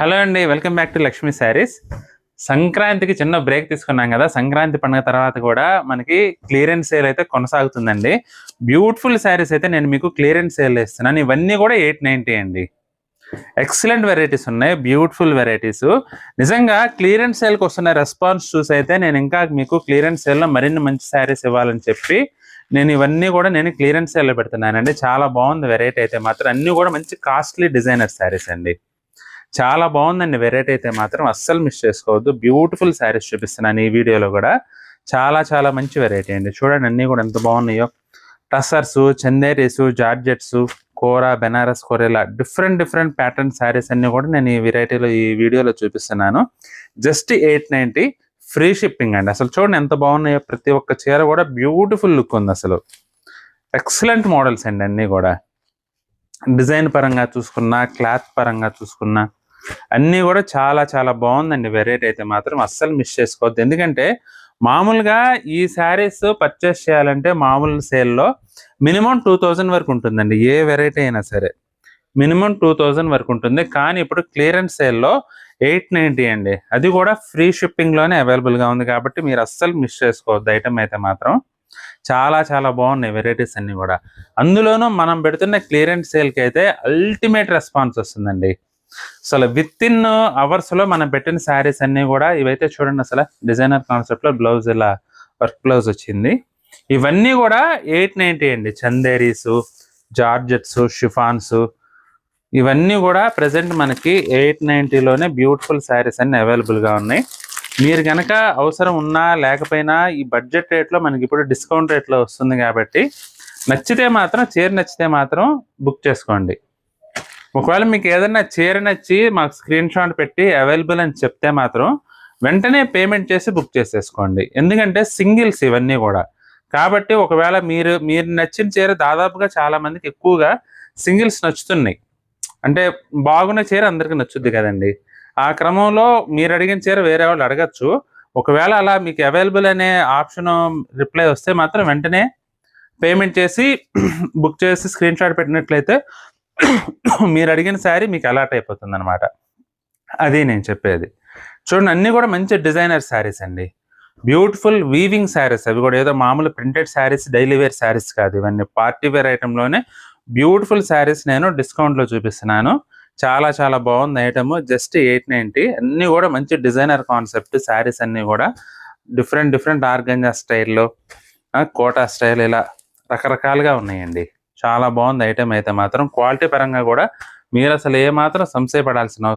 Hello అండి, welcome back to Lakshmi saris. సంక్రాంతికి చిన్న బ్రేక్ తీసుకున్నాం కదా. సంక్రాంతి పండుగ తర్వాత కూడా మనకి క్లియరెన్స్ సేల్ అయితే కొనసాగుతుందండి. బ్యూటిఫుల్ శారీస్ అయితే నేను మీకు క్లియరెన్స్ సేల్ ఇస్తున్నాను. ఇవన్నీ కూడా 890 అండి. ఎక్సలెంట్ వెరైటీస్ ఉన్నాయి, బ్యూటిఫుల్ వెరైటీస్. నిజంగా క్లియరెన్స్ సేల్కి వస్తున్న రెస్పాన్స్ చూసి అయితే నేను ఇంకా మీకు క్లియరెన్స్ సేల్లో మరిన్ని మంచి శారీస్ ఇవ్వాలని చెప్పి నేను ఇవన్నీ కూడా క్లియరెన్స్ సేల్లో పెడుతున్నానండి. చాలా బాగుంది వెరైటీ అయితే మాత్రం. అన్నీ కూడా మంచి కాస్ట్లీ డిజైనర్ శారీస్ అండి. చాలా బాగుందండి వెరైటీ అయితే మాత్రం. అస్సలు మిస్ చేసుకోవద్దు. బ్యూటిఫుల్ శారీస్ చూపిస్తున్నాను ఈ వీడియోలో కూడా. చాలా చాలా మంచి వెరైటీ అండి. చూడండి అన్నీ కూడా ఎంత బాగున్నాయో. టసర్స్, చందేరీస్, జార్జెట్స్, కోరా, బెనారస్ కోరేలా డిఫరెంట్ ప్యాటర్న్ శారీస్ అన్ని కూడా నేను ఈ వీడియోలో చూపిస్తున్నాను. జస్ట్ 890 ఫ్రీ షిప్పింగ్ అండి. అసలు చూడండి ఎంత బాగున్నాయో. ప్రతి ఒక్క చీర కూడా బ్యూటిఫుల్ లుక్ ఉంది. అసలు ఎక్సలెంట్ మోడల్స్ అండి అన్నీ కూడా. డిజైన్ పరంగా చూసుకున్నా, క్లాత్ పరంగా చూసుకున్నా అన్నీ కూడా చాలా చాలా బాగుందండి వెరైటీ అయితే మాత్రం. అస్సలు మిస్ చేసుకోవద్దు. ఎందుకంటే మామూలుగా ఈ శారీస్ పర్చేస్ చేయాలంటే మామూలు సేల్లో మినిమం 2000 వరకు ఉంటుందండి. ఏ వెరైటీ అయినా సరే మినిమం 2000 వరకు ఉంటుంది. కానీ ఇప్పుడు క్లియరెన్స్ సేల్లో 890 అండి. అది కూడా ఫ్రీ షిప్పింగ్లోనే అవైలబుల్గా ఉంది. కాబట్టి మీరు అస్సలు మిస్ చేసుకోవద్దు ఐటమ్ అయితే మాత్రం. చాలా చాలా బాగున్నాయి వెరైటీస్ అన్ని కూడా. అందులోనూ మనం పెడుతున్న క్లియరెన్స్ సేల్కి అయితే అల్టిమేట్ రెస్పాన్స్ వస్తుందండి. అసలు విత్ ఇన్ అవర్స్లో మనం పెట్టిన శారీస్ అన్నీ కూడా ఇవైతే చూడండి. అసలు డిజైనర్ కాన్సెప్ట్లో బ్లౌజ్ ఇలా వర్క్ బ్లౌజ్ వచ్చింది. ఇవన్నీ కూడా 890 అండి. చందేరీస్, జార్జెట్స్, షిఫాన్స్ ఇవన్నీ కూడా ప్రజెంట్ మనకి 890లోనే బ్యూటిఫుల్ శారీస్ అన్ని అవైలబుల్గా ఉన్నాయి. మీరు కనుక అవసరం ఉన్నా లేకపోయినా ఈ బడ్జెట్ రేట్లో మనకి ఇప్పుడు డిస్కౌంట్ రేట్లో వస్తుంది. కాబట్టి చీర నచ్చితే మాత్రం బుక్ చేసుకోండి. ఒకవేళ మీకు ఏదైనా చీర నచ్చి మాకు స్క్రీన్ షాట్ పెట్టి అవైలబుల్ అని చెప్తే మాత్రం వెంటనే పేమెంట్ చేసి బుక్ చేసేసుకోండి. ఎందుకంటే సింగిల్స్ ఇవన్నీ కూడా. కాబట్టి ఒకవేళ మీరు నచ్చిన చీర దాదాపుగా చాలా మందికి ఎక్కువగా సింగిల్స్ నచ్చుతున్నాయి. అంటే బాగున్న చీర అందరికీ నచ్చుద్ది కదండి. ఆ క్రమంలో మీరు అడిగిన చీర వేరే వాళ్ళు అడగచ్చు. ఒకవేళ అలా మీకు అవైలబుల్ అనే ఆప్షన్ రిప్లై వస్తే మాత్రం వెంటనే పేమెంట్ చేసి బుక్ చేసి స్క్రీన్ షాట్ పెట్టినట్లయితే మీరు అడిగిన శారీ మీకు అలాట్ అయిపోతుంది అనమాట. అది నేను చెప్పేది. చూడండి అన్నీ కూడా మంచి డిజైనర్ శారీస్ అండి. Beautiful weaving saris. అవి కూడా ఏదో మామూలు printed saris, daily wear saris కాదు. ఇవన్నీ పార్టీ వేర్ ఐటెంలోనే బ్యూటిఫుల్ శారీస్ నేను డిస్కౌంట్లో చూపిస్తున్నాను. చాలా చాలా బాగుంది ఐటమ్. జస్ట్ 890. అన్నీ కూడా మంచి డిజైనర్ కాన్సెప్ట్ శారీస్ అన్నీ కూడా డిఫరెంట్ ఆర్గంజా స్టైల్లో, కోటా స్టైల్ ఇలా రకరకాలుగా ఉన్నాయండి. చాలా బాగుంది ఐటమ్ అయితే మాత్రం. క్వాలిటీ పరంగా కూడా మీరు అసలు ఏమాత్రం సంశయపడాల్సిన